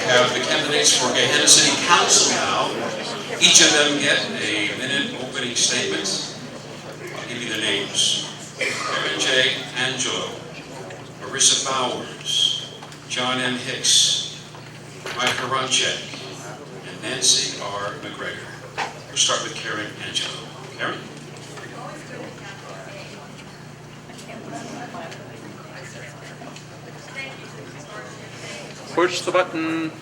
have the candidates for Gahanna City Council now. Each of them get a minute opening statement. I'll give you the names. Karen J. Angelo, Marissa Bowers, John M. Hicks, Mike Haranchek, and Nancy R. McGregor. We'll start with Karen Angelo. Karen? Push the button.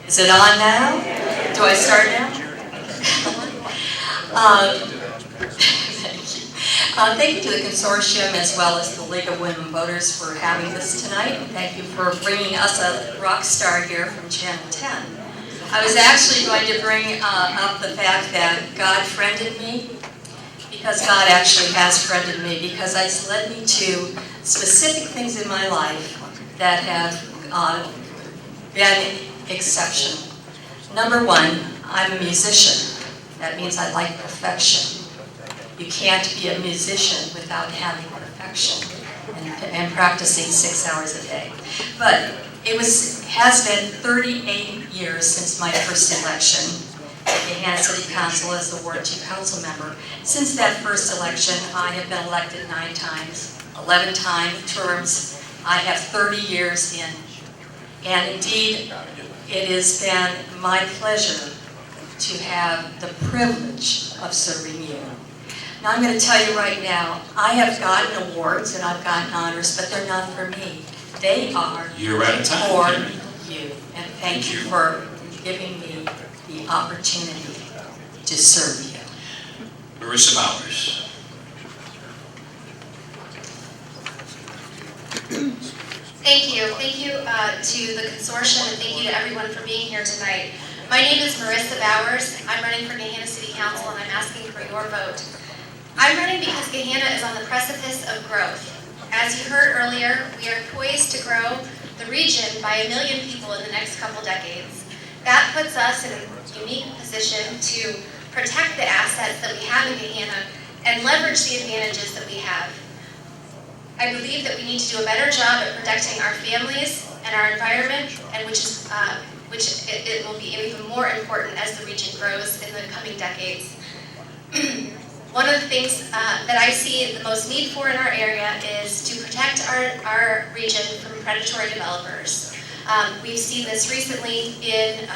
Is it on now? Do I start now? Thank you to the consortium as well as the League of Women Voters for having this tonight. And thank you for bringing us a rock star here from Channel 10. I was actually going to bring up the fact that God friended me, because God actually has friended me, because it's led me to specific things in my life that have been exceptional. Number one, I'm a musician. That means I like perfection. You can't be a musician without having perfection and practicing 6 hours a day. But it has been 38 years since my first election at Gahanna City Council as the Ward 2 council member. Since that first election, I have been elected 9 times, 11-time terms. I have 30 years in. And indeed, it has been my pleasure to have the privilege of serving you. Now I'm going to tell you right now, I have gotten awards and I've gotten honors, but they're not for me. They are for you. And thank you for giving me the opportunity to serve you. Marissa Bowers. Thank you. Thank you to the consortium, and thank you to everyone for being here tonight. My name is Marissa Bowers. I'm running for Gahanna City Council, and I'm asking for your vote. I'm running because Gahanna is on the precipice of growth. As you heard earlier, we are poised to grow the region by 1 million people in the next couple decades. That puts us in a unique position to protect the assets that we have in Gahanna and leverage the advantages that we have. I believe that we need to do a better job at protecting our families and our environment, and which it will be even more important as the region grows in the coming decades. One of the things that I see the most need for in our area is to protect our region from predatory developers. We've seen this recently in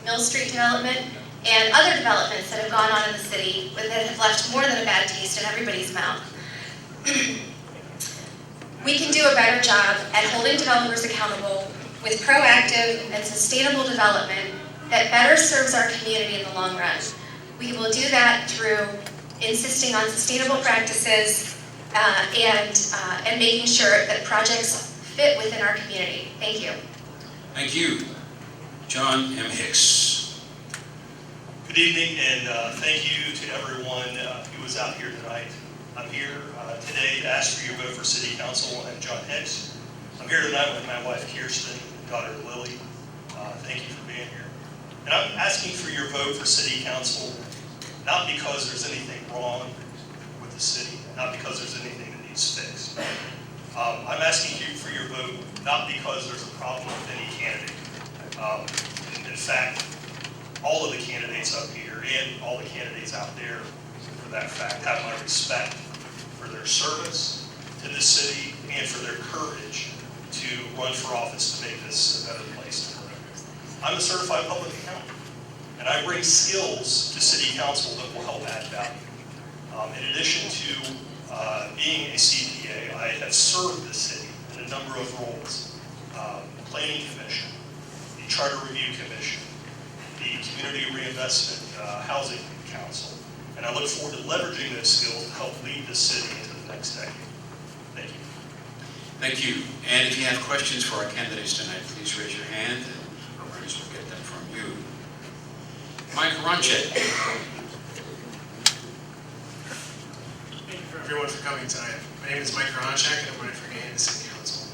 Mill Street development and other developments that have gone on in the city that have left more than a bad taste in everybody's mouth. We can do a better job at holding developers accountable with proactive and sustainable development that better serves our community in the long run. We will do that through insisting on sustainable practices and making sure that projects fit within our community. Thank you. Thank you. John M. Hicks. Good evening, and thank you to everyone who was out here tonight. I'm here today to ask for your vote for City Council and John Hicks. I'm here tonight with my wife Kirsten and daughter Lily. Thank you for being here. And I'm asking for your vote for City Council, not because there's anything wrong with the city, not because there's anything that needs fixed. I'm asking you for your vote, not because there's a problem with any candidate. In fact, all of the candidates up here and all the candidates out there, for that fact, have my respect for their service to this city and for their courage to run for office to make this a better place to live. I'm a certified public accountant, and I bring skills to City Council that will help add value. In addition to being a CPA, I have served the city in a number of roles. Planning Commission, the Charter Review Commission, the Community Reinvestment Housing Council, and I look forward to leveraging those skills to help lead the city into the next decade. Thank you. Thank you. And if you have questions for our candidates tonight, please raise your hand, and our runners will get them from you. Mike Haranchek. Thank you for everyone for coming tonight. My name is Mike Gahanna, and I'm running for Gahanna City Council.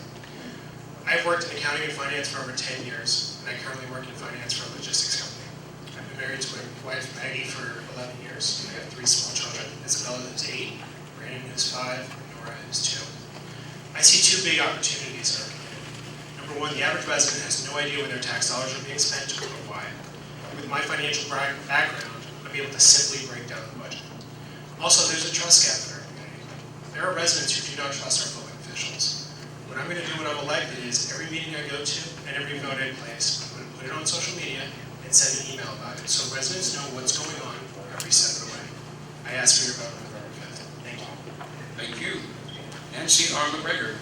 I've worked in accounting and finance for over 10 years, and I currently work in finance for a logistics company. I've been married to my wife, Maggie, for 11 years. I have 3 small children, Isabella, who's 8, Brandon, who's 5, and Nora, who's 2. I see two big opportunities in our community. Number one, the average resident has no idea where their tax dollars are being spent or why. With my financial background, I'm able to simply break down the budget. Also, there's a trust gap in our community. There are residents who do not trust our public officials. What I'm going to do when I'm elected is every meeting I go to and every vote I place, I'm going to put it on social media and send an email about it so residents know what's going on every step of the way. I ask for your vote on November 5th. Thank you. Thank you. Nancy R. McGregor.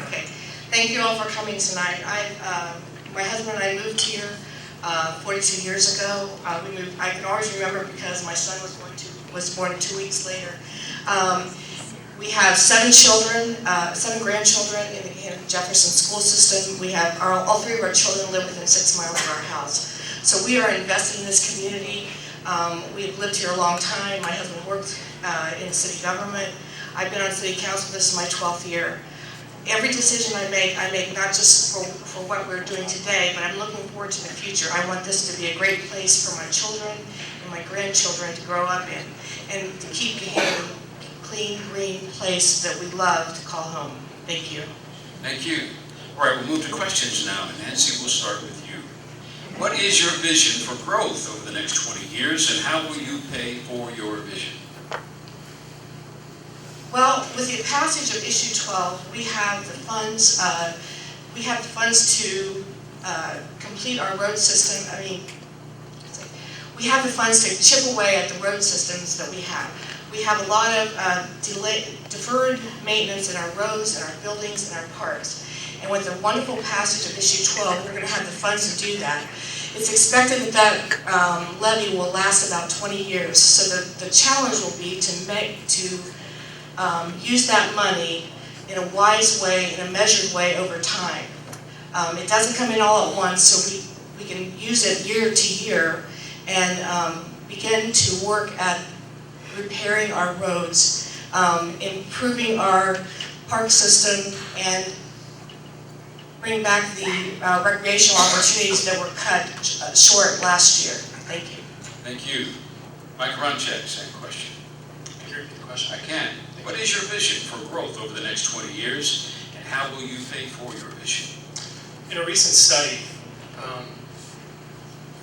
Okay. Thank you all for coming tonight. My husband and I moved here 42 years ago. We moved. I can always remember because my son was born 2 weeks later. We have 7 children, 7 grandchildren in the Jefferson school system. We have all 3 of our children live within 6 miles of our house. So we are invested in this community. We've lived here a long time. My husband worked in city government. I've been on city council. This is my 12th year. Every decision I make not just for what we're doing today, but I'm looking forward to the future. I want this to be a great place for my children and my grandchildren to grow up in, and to keep Gahanna a clean, green place that we love to call home. Thank you. Thank you. All right, we'll move to questions now. And Nancy, we'll start with you. What is your vision for growth over the next 20 years, and how will you pay for your vision? Well, with the passage of issue 12, we have the funds. To complete our road system. We have the funds to chip away at the road systems that we have. We have a lot of deferred maintenance in our roads, in our buildings, and our parks. And with the wonderful passage of issue 12, we're going to have the funds to do that. It's expected that levy will last about 20 years. So the challenge will be to use that money in a wise way, in a measured way over time. It doesn't come in all at once, so we can use it year to year and begin to work at repairing our roads, improving our park system, and bring back the recreational opportunities that were cut short last year. Thank you. Thank you. Mike Ronchek, same question. Can you repeat the question? I can. What is your vision for growth over the next 20 years, and how will you pay for your vision? In a recent study,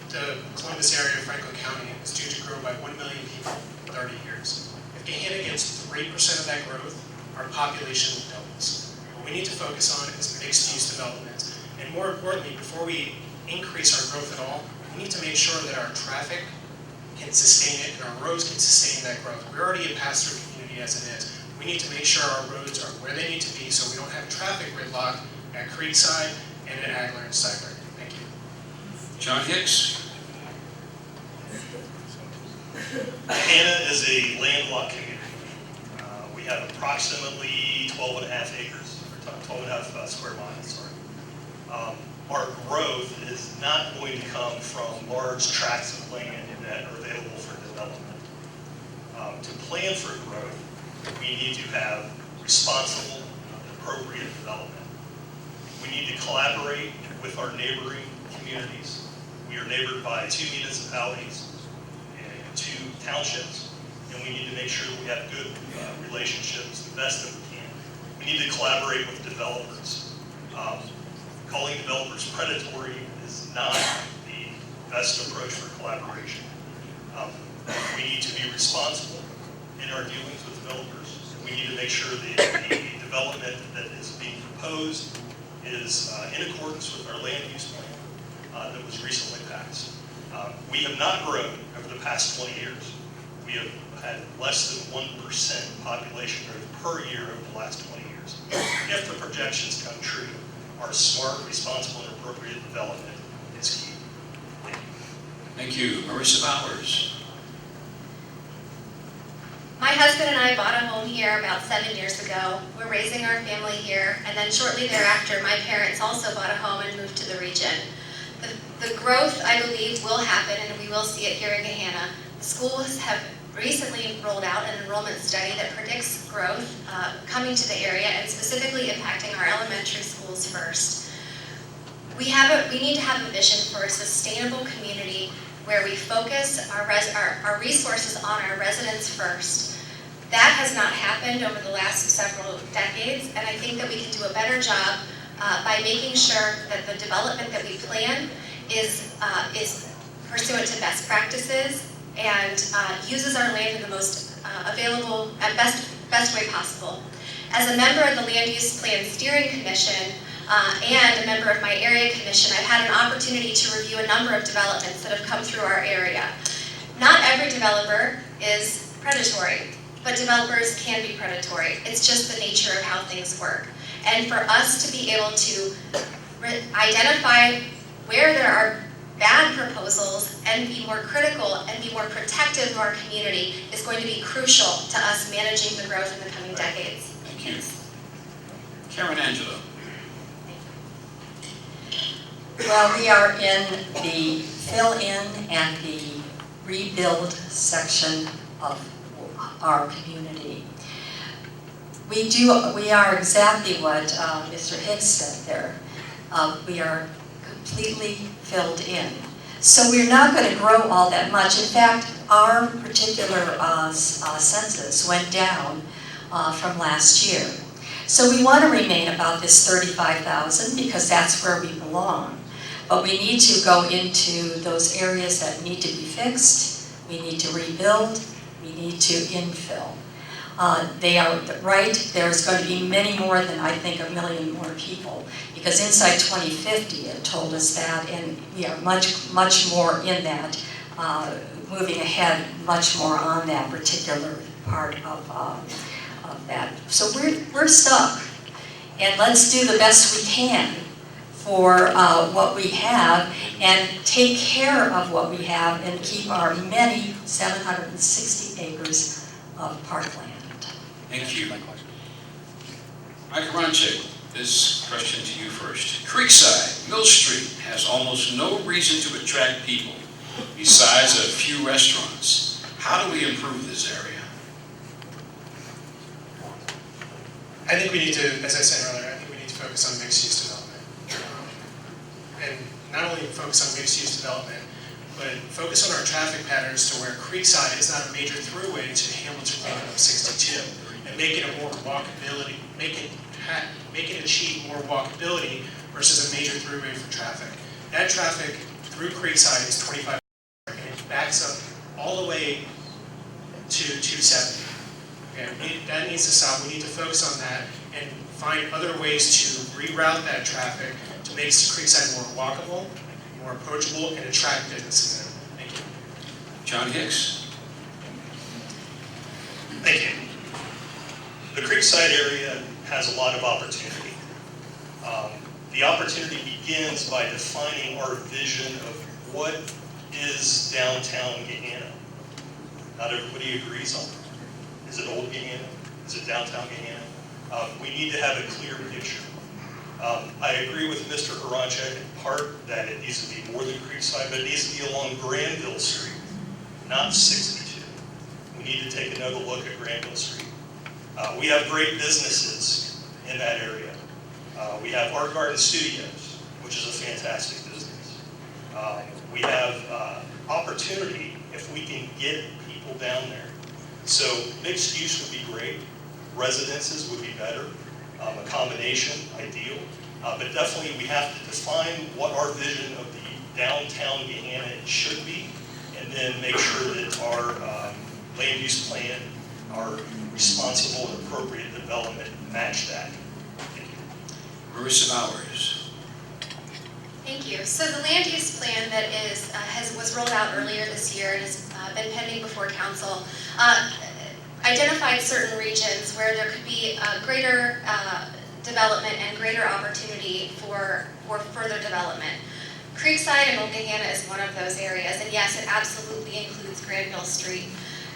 the Columbus area of Franklin County is due to grow by 1 million people in 30 years. If Gahanna gets 3% of that growth, our population doubles. What we need to focus on is mixed-use development. And more importantly, before we increase our growth at all, we need to make sure that our traffic can sustain it and our roads can sustain that growth. We're already a pass-through community as it is. We need to make sure our roads are where they need to be so we don't have traffic gridlock at Creekside and at Agler and Steiger. Thank you. John Hicks. Gahanna is a landlocked community. We have approximately 12 and a half acres, or 12 and a half square miles, sorry. Our growth is not going to come from large tracts of land that are available for development. To plan for growth, we need to have responsible, appropriate development. We need to collaborate with our neighboring communities. We are neighbored by 2 municipalities and 2 townships, and we need to make sure that we have good relationships, the best that we can. We need to collaborate with developers. Calling developers predatory is not the best approach for collaboration. We need to be responsible in our dealings with developers. We need to make sure that the development that is being proposed is in accordance with our land use plan that was recently passed. We have not grown over the past 20 years. We have had less than 1% population growth per year over the last 20 years. If the projections come true, our smart, responsible, and appropriate development is key. Thank you. Marissa Bowers. My husband and I bought a home here about 7 years ago. We're raising our family here, and then shortly thereafter, my parents also bought a home and moved to the region. The growth, I believe, will happen, and we will see it here in Gahanna. The schools have recently rolled out an enrollment study that predicts growth coming to the area and specifically impacting our elementary schools first. We need to have a vision for a sustainable community where we focus our resources on our residents first. That has not happened over the last several decades, and I think that we can do a better job by making sure that the development that we plan is pursuant to best practices and uses our land in the most available and best way possible. As a member of the Land Use Plan Steering Commission and a member of my area commission, I've had an opportunity to review a number of developments that have come through our area. Not every developer is predatory, but developers can be predatory. It's just the nature of how things work. And for us to be able to identify where there are bad proposals and be more critical and be more protective of our community is going to be crucial to us managing the growth in the coming decades. Thank you. Karen Angelo. Well, we are in the fill-in and the rebuild section of our community. We are exactly what Mr. Hicks said there. We are completely filled in. So we're not going to grow all that much. In fact, our particular census went down from last year. So we want to remain about this 35,000 because that's where we belong. But we need to go into those areas that need to be fixed. We need to rebuild. We need to infill. They are right, there's going to be many more than I think 1 million more people, because Inside 2050 it told us that, and we are much more in that, moving ahead much more on that particular part of that. So we're stuck, and let's do the best we can for what we have and take care of what we have and keep our many 760 acres of parkland. Thank you. Mike Aronczyk, this question to you first. Creekside, Mill Street has almost no reason to attract people besides a few restaurants. How do we improve this area? I think we need to, as I said earlier, I think we need to focus on mixed-use development. And not only focus on mixed-use development, but focus on our traffic patterns to where Creekside is not a major throughway to Hamilton Road of 62, and make it a more walkability, make it achieve more walkability versus a major throughway for traffic. That traffic through Creekside is 25, and it backs up all the way to 270. Okay, that needs to stop. We need to focus on that and find other ways to reroute that traffic to make Creekside more walkable, more approachable, and attract businesses in. Thank you. John Hicks. Thank you. The Creekside area has a lot of opportunity. The opportunity begins by defining our vision of what is downtown Gahanna. Not everybody agrees on it. Is it old Gahanna? Is it downtown Gahanna? We need to have a clear picture. I agree with Mr. Aronczyk in part that it needs to be more than Creekside, but it needs to be along Granville Street, not 62. We need to take another look at Granville Street. We have great businesses in that area. We have Art Garden Studios, which is a fantastic business. We have opportunity if we can get people down there. So mixed use would be great. Residences would be better. A combination, ideal. But definitely we have to define what our vision of the downtown Gahanna should be, and then make sure that our land use plan, our responsible and appropriate development match that. Thank you. Marissa Bowers. Thank you. So the land use plan that was rolled out earlier this year and has been pending before council identified certain regions where there could be greater development and greater opportunity for further development. Creekside and Old Gahanna is one of those areas, and yes, it absolutely includes Granville Street.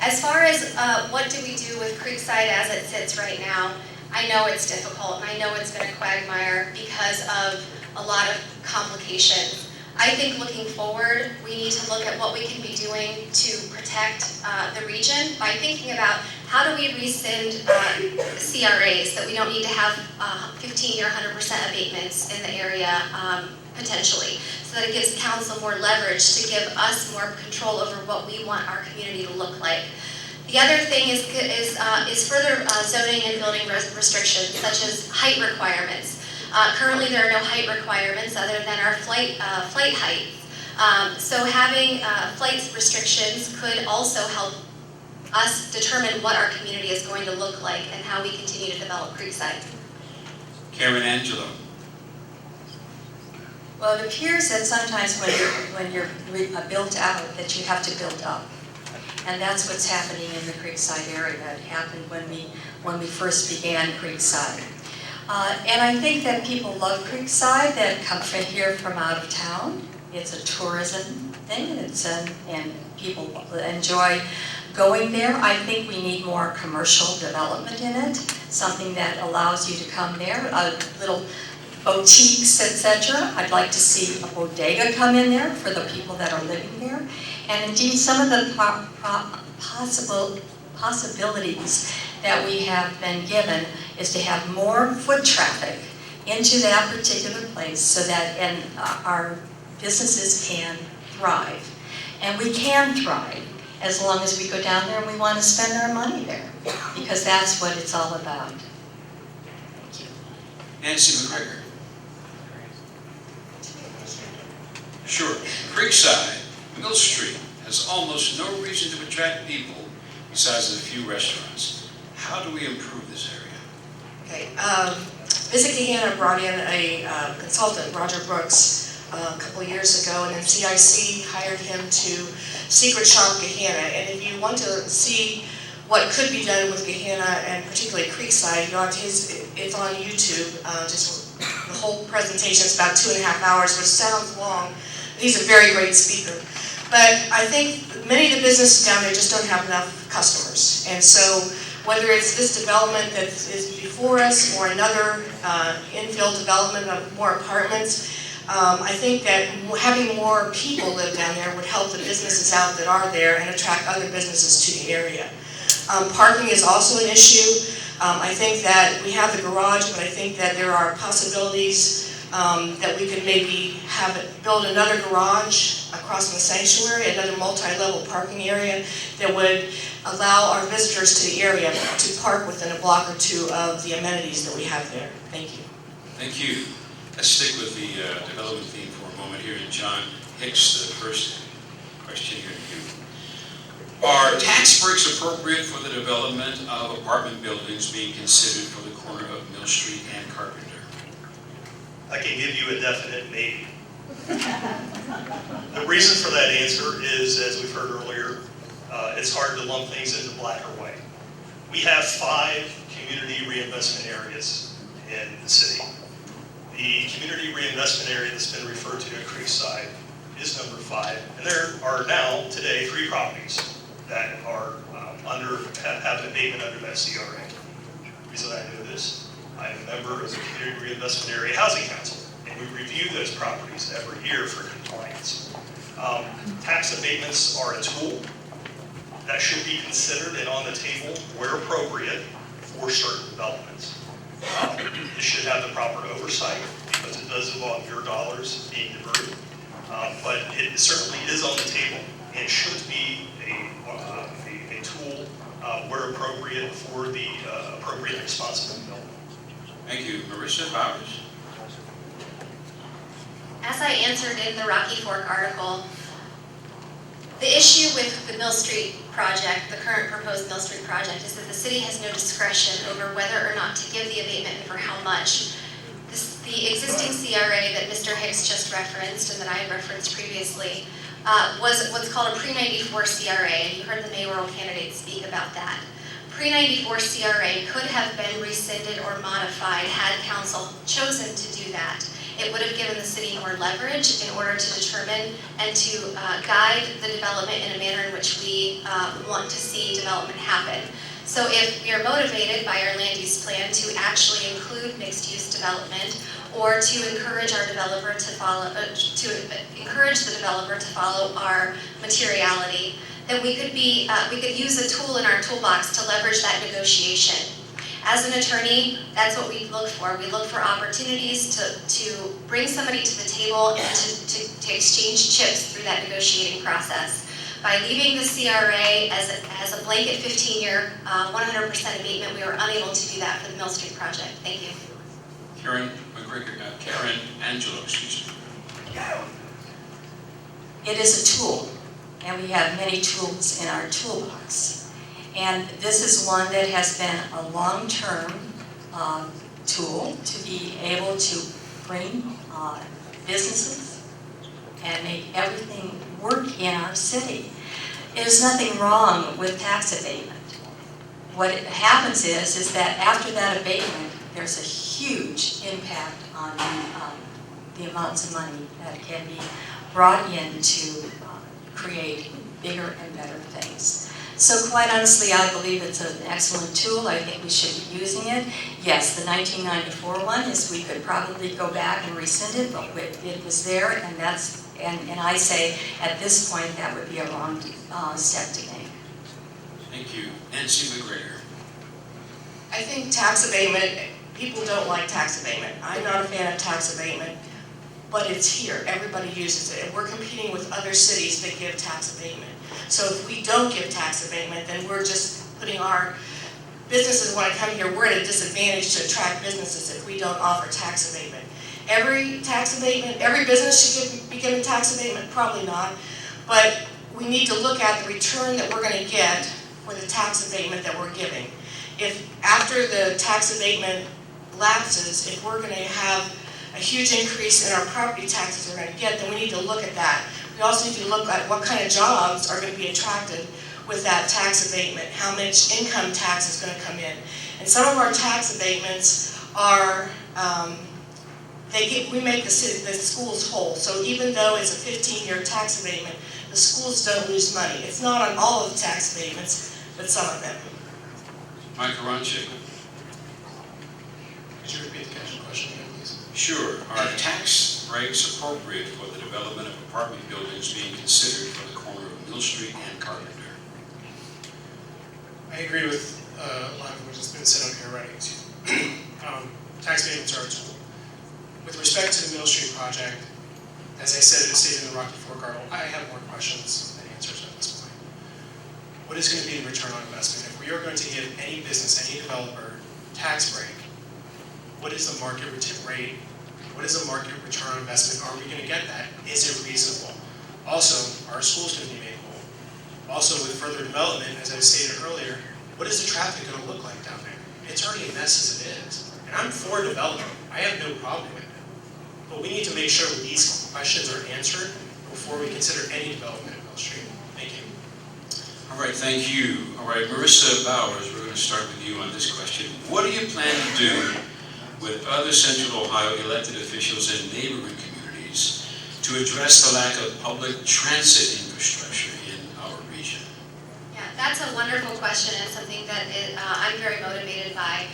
As far as what do we do with Creekside as it sits right now, I know it's difficult, and I know it's been a quagmire because of a lot of complications. I think looking forward, we need to look at what we can be doing to protect the region by thinking about how do we rescind CRAs, that we don't need to have 15-year 100% abatements in the area potentially, so that it gives council more leverage to give us more control over what we want our community to look like. The other thing is further zoning and building restrictions, such as height requirements. Currently, there are no height requirements other than our flight height. So having flight restrictions could also help us determine what our community is going to look like and how we continue to develop Creekside. Karen Angelo. Well, it appears that sometimes when you're built out, that you have to build up. And that's what's happening in the Creekside area. It happened when we first began Creekside. And I think that people love Creekside that come from here from out of town. It's a tourism thing, and people enjoy going there. I think we need more commercial development in it, something that allows you to come there, little boutiques, etc. I'd like to see a bodega come in there for the people that are living there. And indeed, some of the possibilities that we have been given is to have more foot traffic into that particular place so that our businesses can thrive. And we can thrive as long as we go down there and we want to spend our money there, because that's what it's all about. Thank you. Nancy McGregor. Sure. Creekside, Mill Street, has almost no reason to attract people besides a few restaurants. How do we improve this area? Okay, Visit Gahanna brought in a consultant, Roger Brooks, a couple of years ago, and then CIC hired him to secret shop Gahanna. And if you want to see what could be done with Gahanna, and particularly Creekside, it's on YouTube. Just the whole presentation is about 2.5 hours, which sounds long. He's a very great speaker. But I think many of the businesses down there just don't have enough customers. And so whether it's this development that is before us or another infill development of more apartments, I think that having more people live down there would help the businesses out that are there and attract other businesses to the area. Parking is also an issue. I think that we have the garage, but I think that there are possibilities that we could maybe build another garage across from the sanctuary, another multi-level parking area that would allow our visitors to the area to park within a block or two of the amenities that we have there. Thank you. Thank you. Let's stick with the development theme for a moment here. And John Hicks, the first question here to you. Are tax breaks appropriate for the development of apartment buildings being considered for the corner of Mill Street and Carpenter? I can give you a definite maybe. The reason for that answer is, as we've heard earlier, it's hard to lump things into black or white. We have 5 community reinvestment areas in the city. The community reinvestment area that's been referred to at Creekside is number 5, and there are now, today, 3 properties that are have an abatement under that CRA. The reason I know this, I am a member of the Community Reinvestment Area Housing Council, and we review those properties every year for compliance. Tax abatements are a tool that should be considered and on the table where appropriate for certain developments. It should have the proper oversight because it does involve your dollars being diverted, but it certainly is on the table and should be a tool where appropriate for the appropriate responsible development. Thank you. Marissa Bowers. As I answered in the Rocky Fork article, the issue with the Mill Street project, the current proposed Mill Street project, is that the city has no discretion over whether or not to give the abatement and for how much. The existing CRA that Mr. Hicks just referenced and that I had referenced previously was what's called a pre-94 CRA, and you heard the mayoral candidate speak about that. Pre-94 CRA could have been rescinded or modified had council chosen to do that. It would have given the city more leverage in order to determine and to guide the development in a manner in which we want to see development happen. So if we are motivated by our land use plan to actually include mixed-use development, or to encourage our developer to follow, our materiality, then we could use a tool in our toolbox to leverage that negotiation. As an attorney, that's what we look for. We look for opportunities to bring somebody to the table and to exchange chips through that negotiating process. By leaving the CRA as a blanket 15-year, 100% abatement, we were unable to do that for the Mill Street project. Thank you. Karen Angelo, excuse me. It is a tool, and we have many tools in our toolbox. And this is one that has been a long-term tool to be able to bring businesses and make everything work in our city. There's nothing wrong with tax abatement. What happens is that after that abatement, there's a huge impact on the amounts of money that can be brought in to create bigger and better things. So quite honestly, I believe it's an excellent tool. I think we should be using it. Yes, the 1994 one is we could probably go back and rescind it, but it was there, and and I say at this point that would be a wrong step to make. Thank you. Nancy McGregor. I think tax abatement, people don't like tax abatement. I'm not a fan of tax abatement, but it's here. Everybody uses it. And we're competing with other cities that give tax abatement. So if we don't give tax abatement, then we're just putting our businesses, when I come here, we're at a disadvantage to attract businesses if we don't offer tax abatement. Every tax abatement, every business should be given tax abatement? Probably not. But we need to look at the return that we're going to get for the tax abatement that we're giving. If after the tax abatement lapses, if we're going to have a huge increase in our property taxes we're going to get, then we need to look at that. We also need to look at what kind of jobs are going to be attracted with that tax abatement, how much income tax is going to come in. And some of our tax abatements are, we make the schools whole. So even though it's a 15-year tax abatement, the schools don't lose money. It's not on all of the tax abatements, but some of them. Mike Aronczyk. Could you repeat the question again, please? Sure. Are tax breaks appropriate for the development of apartment buildings being considered for the corner of Mill Street and Carpenter? I agree with a lot of what has been said up here already. Tax abatements are a tool. With respect to the Mill Street project, as I said, it's stated in the Rocky Fork article, I have more questions than answers at this point. What is going to be the return on investment? If we are going to give any business, any developer, tax break, what is the market rate? What is the market return on investment? Are we going to get that? Is it reasonable? Also, are schools going to be made whole? Also, with further development, as I stated earlier, what is the traffic going to look like down there? It's already a mess as it is. And I'm for development. I have no problem with it. But we need to make sure these questions are answered before we consider any development at Mill Street. Thank you. All right, thank you. All right, Marissa Bowers, we're going to start with you on this question. What do you plan to do with other Central Ohio elected officials and neighboring communities to address the lack of public transit infrastructure in our region? Yeah, that's a wonderful question and something that I'm very motivated by.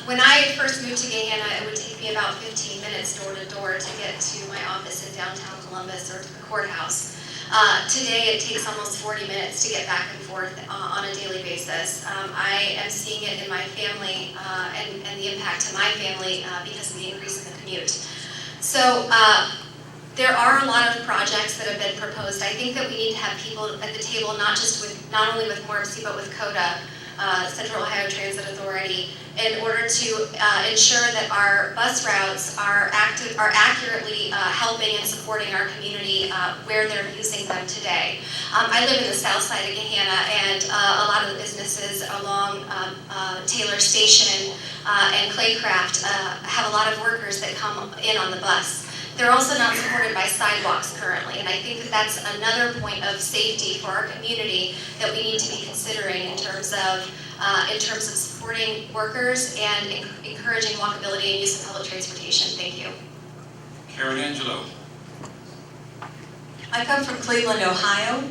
When I first moved to Gahanna, it would take me about 15 minutes door to door to get to my office in downtown Columbus or to the courthouse. Today it takes almost 40 minutes to get back and forth on a daily basis. I am seeing it in my family and the impact to my family because of the increase in the commute. So there are a lot of projects that have been proposed. I think that we need to have people at the table, not only with MORPC, but with CODA, Central Ohio Transit Authority, in order to ensure that our bus routes are accurately helping and supporting our community where they're using them today. I live in the south side of Gahanna, and a lot of the businesses along Taylor Station and Claycraft have a lot of workers that come in on the bus. They're also not supported by sidewalks currently, and I think that that's another point of safety for our community that we need to be considering in terms of supporting workers and encouraging walkability and use of public transportation. Thank you. Karen Angelo. I come from Cleveland, Ohio,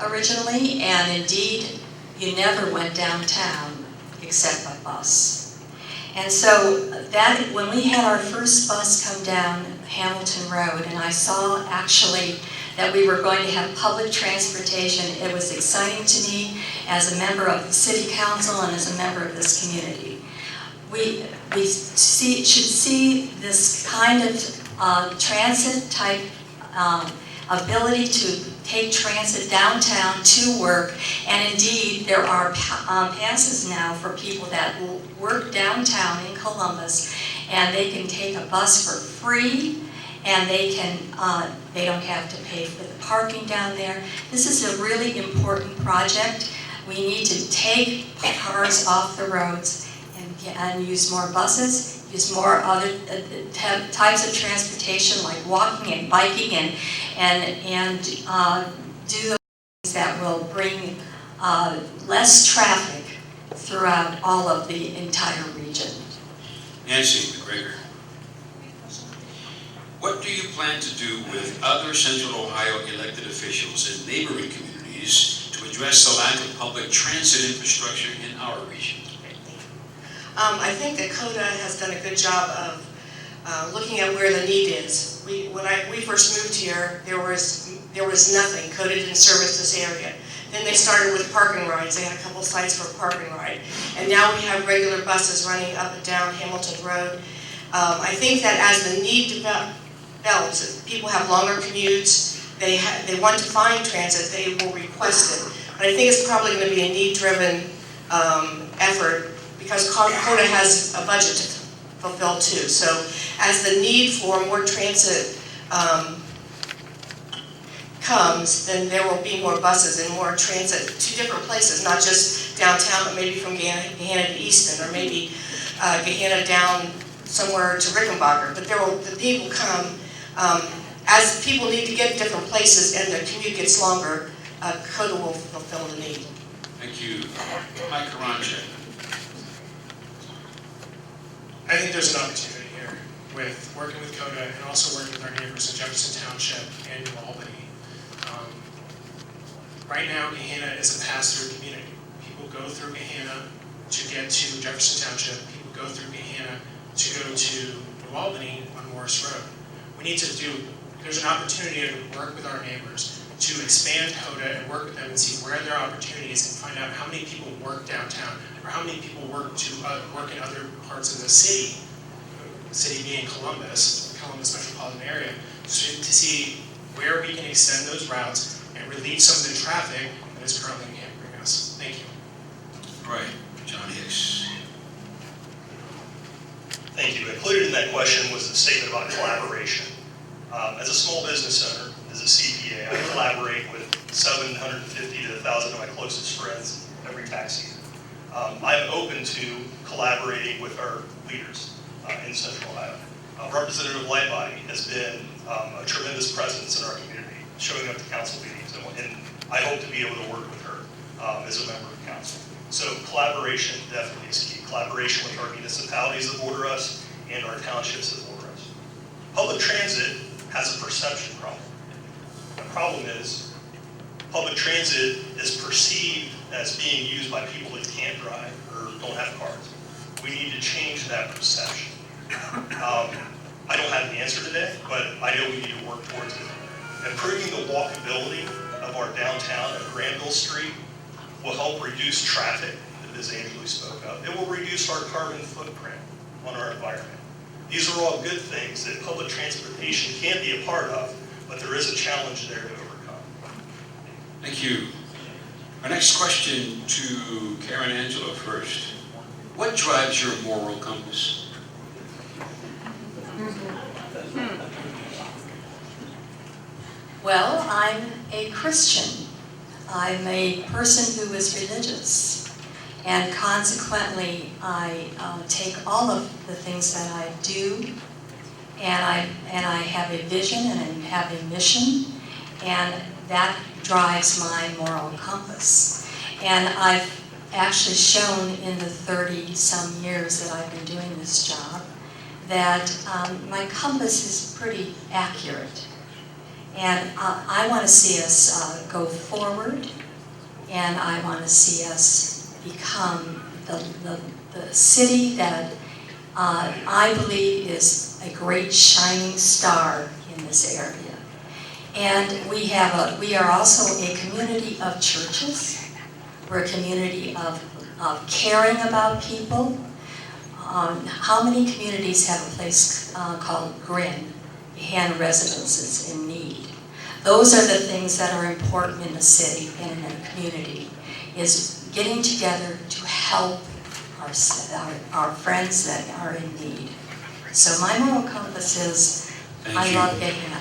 originally, and indeed, you never went downtown except by bus. And so when we had our first bus come down Hamilton Road, and I saw actually that we were going to have public transportation, it was exciting to me as a member of the City Council and as a member of this community. We should see this kind of transit type ability to take transit downtown to work, and indeed there are passes now for people that work downtown in Columbus, and they can take a bus for free, and they don't have to pay for the parking down there. This is a really important project. We need to take cars off the roads and use more buses, use more other types of transportation like walking and biking and do the things that will bring less traffic throughout all of the entire region. Nancy McGregor, what do you plan to do with other Central Ohio elected officials in neighboring communities to address the lack of public transit infrastructure in our region? I think that CODA has done a good job of looking at where the need is. When we first moved here, there was nothing. CODA didn't service this area. Then they started with parking rides. They had a couple sites for a parking ride. And now we have regular buses running up and down Hamilton Road. I think that as the need develops, people have longer commutes, they want to find transit, they will request it. But I think it's probably going to be a need-driven effort, because CODA has a budget to fulfill too. So as the need for more transit comes, then there will be more buses and more transit to different places, not just downtown, but maybe from Gahanna to Easton, or maybe Gahanna down somewhere to Rickenbacker. But the people come, as people need to get different places and their commute gets longer, CODA will fulfill the need. Thank you. Mike Karanchak. I think there's an opportunity here with working with CODA and also working with our neighbors in Jefferson Township and New Albany. Right now, Gahanna is a pass-through community. People go through Gahanna to get to Jefferson Township. People go through Gahanna to go to New Albany on Morris Road. There's an opportunity to work with our neighbors to expand CODA and work with them and see where there are opportunities and find out how many people work downtown or how many people work in other parts of the city being Columbus metropolitan area, to see where we can extend those routes and relieve some of the traffic that is currently hampering us. Thank you. All right, John Hicks. Thank you. Included in that question was a statement about collaboration. As a small business owner, as a CPA, I collaborate with 750 to 1,000 of my closest friends every tax season. I'm open to collaborating with our leaders in Central Ohio. Representative Lightbody has been a tremendous presence in our community, showing up to council meetings, and I hope to be able to work with her as a member of council. So collaboration definitely is key. Collaboration with our municipalities that border us and our townships that border us. Public transit has a perception problem. The problem is public transit is perceived as being used by people that can't drive or don't have cars. We need to change that perception. I don't have the answer today, but I know we need to work towards it. Improving the walkability of our downtown of Granville Street will help reduce traffic that Ms. Angelou spoke of. It will reduce our carbon footprint on our environment. These are all good things that public transportation can be a part of, but there is a challenge there to overcome. Thank you. Our next question to Karen Angelo first. What drives your moral compass? Well, I'm a Christian. I'm a person who is religious. And consequently, I take all of the things that I do, and I have a vision and I have a mission, and that drives my moral compass. And I've actually shown in the 30-some years that I've been doing this job that my compass is pretty accurate. And I want to see us go forward, and I want to see us become the city that I believe is a great shining star in this area. And we are also a community of churches. We're a community of caring about people. How many communities have a place called GRIN, Gahanna Residences in Need? Those are the things that are important in the city and in the community, is getting together to help our friends that are in need. So my moral compass is, Thank I you. love Gahanna.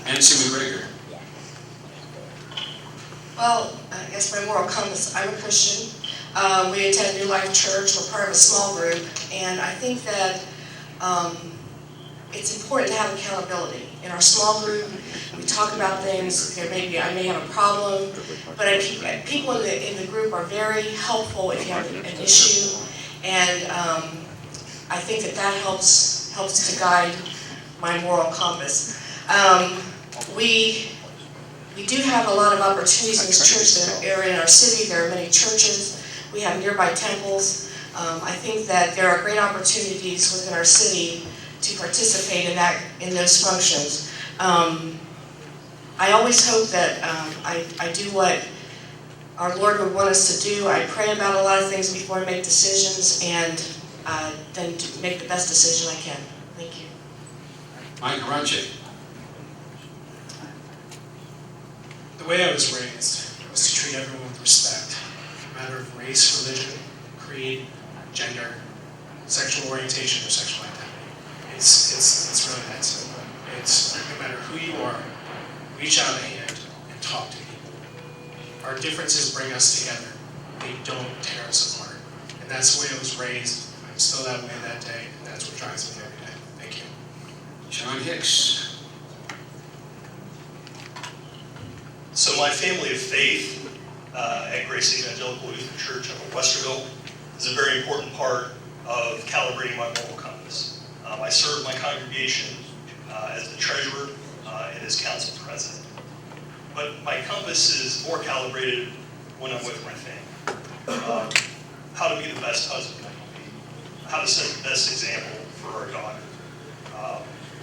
Nancy McGregor. Well, I guess my moral compass, I'm a Christian. We attend New Life Church, we're part of a small group, and I think that it's important to have accountability. In our small group, we talk about things, I may have a problem, but people in the group are very helpful if you have an issue, and I think that helps to guide my moral compass. We do have a lot of opportunities in this church area in our city. There are many churches. We have nearby temples. I think that there are great opportunities within our city to participate in those functions. I always hope that I do what our Lord would want us to do. I pray about a lot of things before I make decisions, and then to make the best decision I can. Thank you. Mike Gahanna. The way I was raised was to treat everyone with respect, no matter of race, religion, creed, gender, sexual orientation, or sexual identity. It's really that simple. It's no matter who you are, reach out a hand and talk to people. Our differences bring us together. They don't tear us apart. And that's the way I was raised. I'm still that way that day, and that's what drives me every day. Thank you. John Hicks. So my family of faith at Grace Evangelical Lutheran Church of Westerville is a very important part of calibrating my moral compass. I serve my congregation as the treasurer and as council president. But my compass is more calibrated when I'm with my family. How to be the best husband I can be. How to set the best example for our daughter.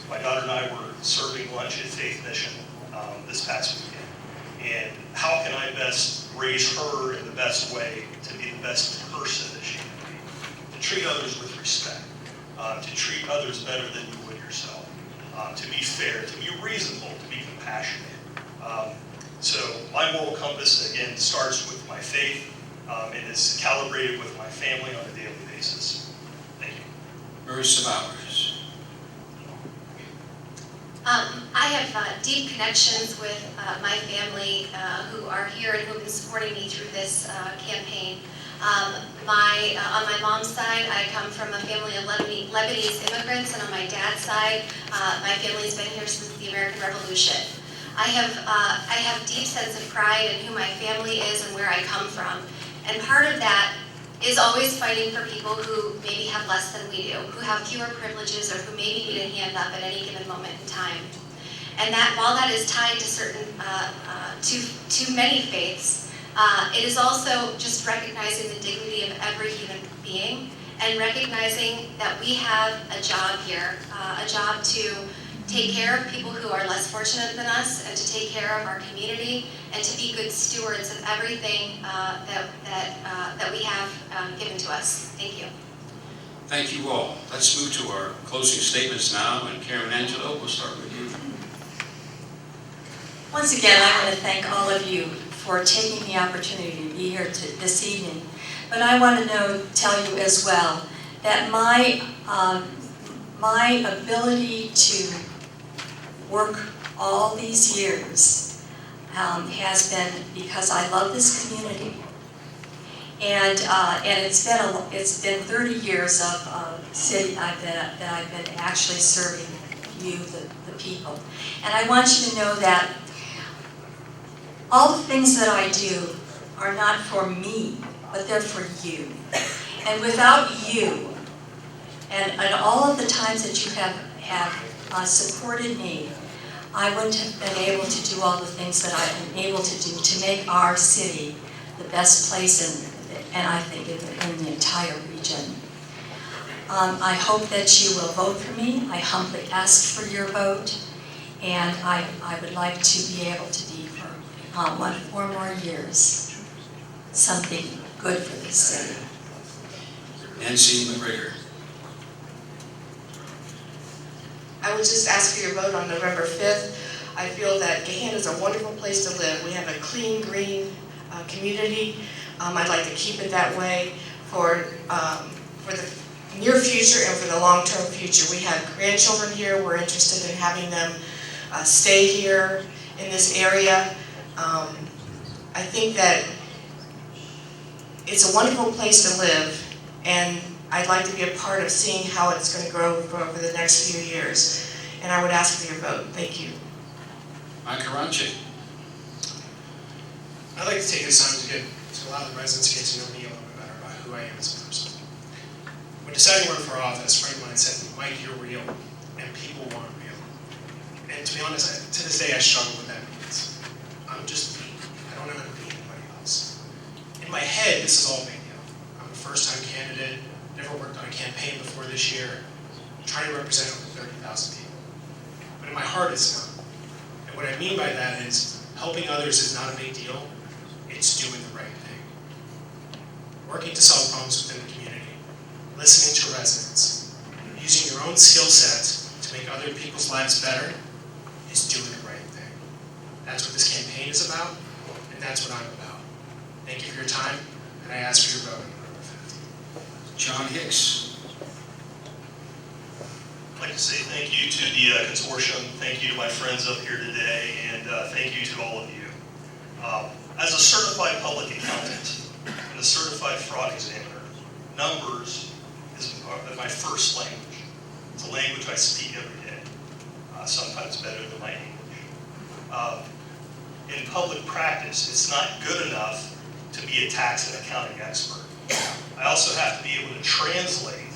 My daughter and I were serving lunch at Faith Mission this past weekend. And how can I best raise her in the best way to be the best person that she can be? To treat others with respect, to treat others better than you would yourself, to be fair, to be reasonable, to be compassionate. So my moral compass, again, starts with my faith and is calibrated with my family on a daily basis. Thank you. Marissa Bowers. I have deep connections with my family who are here and who have been supporting me through this campaign. On my mom's side, I come from a family of Lebanese immigrants, and on my dad's side, my family's been here since the American Revolution. I have deep sense of pride in who my family is and where I come from, and part of that is always fighting for people who maybe have less than we do, who have fewer privileges, or who maybe need a hand up at any given moment in time. And that, while that is tied to certain, to many faiths, it is also just recognizing the dignity of every human being and recognizing that we have a job here, a job to take care of people who are less fortunate than us, and to take care of our community, and to be good stewards of everything that we have given to us. Thank you. Thank you all. Let's move to our closing statements now, and Karen Angelo, we'll start with you. Once again, I want to thank all of you for taking the opportunity to be here this evening. But I want to tell you as well that my ability to work all these years has been because I love this community, and it's been 30 years of city that I've been actually serving you, the people. And I want you to know that all the things that I do are not for me, but they're for you. And without you, and all of the times that you have supported me, I wouldn't have been able to do all the things that I've been able to do to make our city the best place and I think in the entire region. I hope that you will vote for me. I humbly ask for your vote, and I would like to be able to be for 4 more years something good for this city. Nancy McGregor. I would just ask for your vote on November 5th. I feel that Gahanna is a wonderful place to live. We have a clean, green community. I'd like to keep it that way for the near future and for the long-term future. We have grandchildren here. We're interested in having them stay here in this area. I think that it's a wonderful place to live, and I'd like to be a part of seeing how it's going to grow over the next few years. And I would ask for your vote. Thank you. Mike Karanchik. I'd like to take this time to allow the residents to get to know me a little bit better about who I am as a person. When deciding to run for office, a friend of mine said, "Mike, you're real, and people want real." And to be honest, to this day, I struggle with that because I'm just me. I don't know how to be anybody else. In my head, this is all a big deal. I'm a first-time candidate, never worked on a campaign before this year, trying to represent over 30,000 people. But in my heart, it's not. And what I mean by that is, helping others is not a big deal. It's doing the right thing. Working to solve problems within the community, listening to residents, using your own skill set to make other people's lives better is doing the right thing. That's what this campaign is about, and that's what I'm about. Thank you for your time, and I ask for your vote. John Hicks. I'd like to say thank you to the consortium, thank you to my friends up here today, and thank you to all of you. As a certified public accountant and a certified fraud examiner, numbers is my first language. It's a language I speak every day, sometimes better than my English. In public practice, it's not good enough to be a tax and accounting expert. I also have to be able to translate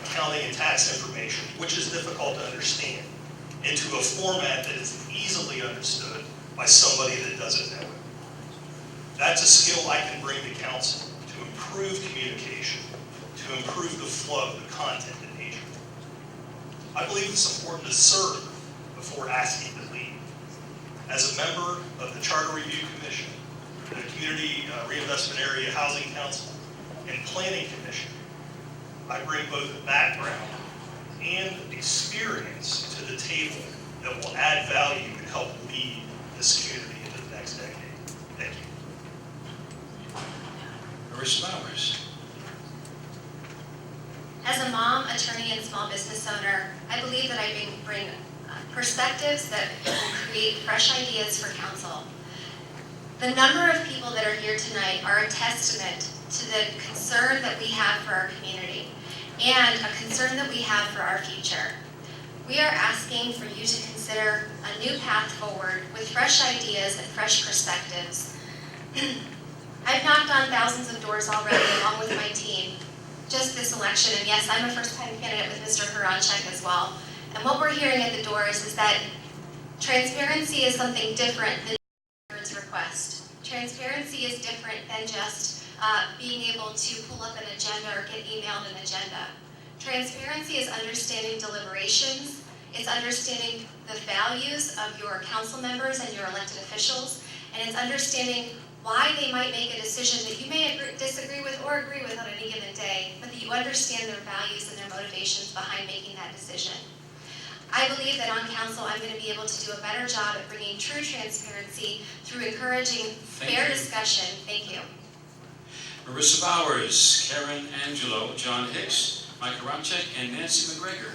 accounting and tax information, which is difficult to understand, into a format that is easily understood by somebody that doesn't know it. That's a skill I can bring to council to improve communication, to improve the flow, the content, and nature. I believe it's important to serve before asking to lead. As a member of the Charter Review Commission, the Community Reinvestment Area Housing Council, and Planning Commission, I bring both a background and experience to the table that will add value and help lead this community into the next decade. Thank you. Marissa Bowers. As a mom, attorney, and small business owner, I believe that I bring perspectives that will create fresh ideas for council. The number of people that are here tonight are a testament to the concern that we have for our community and a concern that we have for our future. We are asking for you to consider a new path forward with fresh ideas and fresh perspectives. I've knocked on thousands of doors already along with my team just this election, and yes, I'm a first-time candidate with Mr. Karanchik as well. And what we're hearing at the doors is that transparency is something different than a request. Transparency is different than just being able to pull up an agenda or get emailed an agenda. Transparency is understanding deliberations. It's understanding the values of your council members and your elected officials, and it's understanding why they might make a decision that you may disagree with or agree with on any given day, but that you understand their values and their motivations behind making that decision. I believe that on council, I'm going to be able to do a better job at bringing true transparency through encouraging fair discussion. Thank you. Marissa Bowers, Karen Angelo, John Hicks, Mike Karanchik, and Nancy McGregor.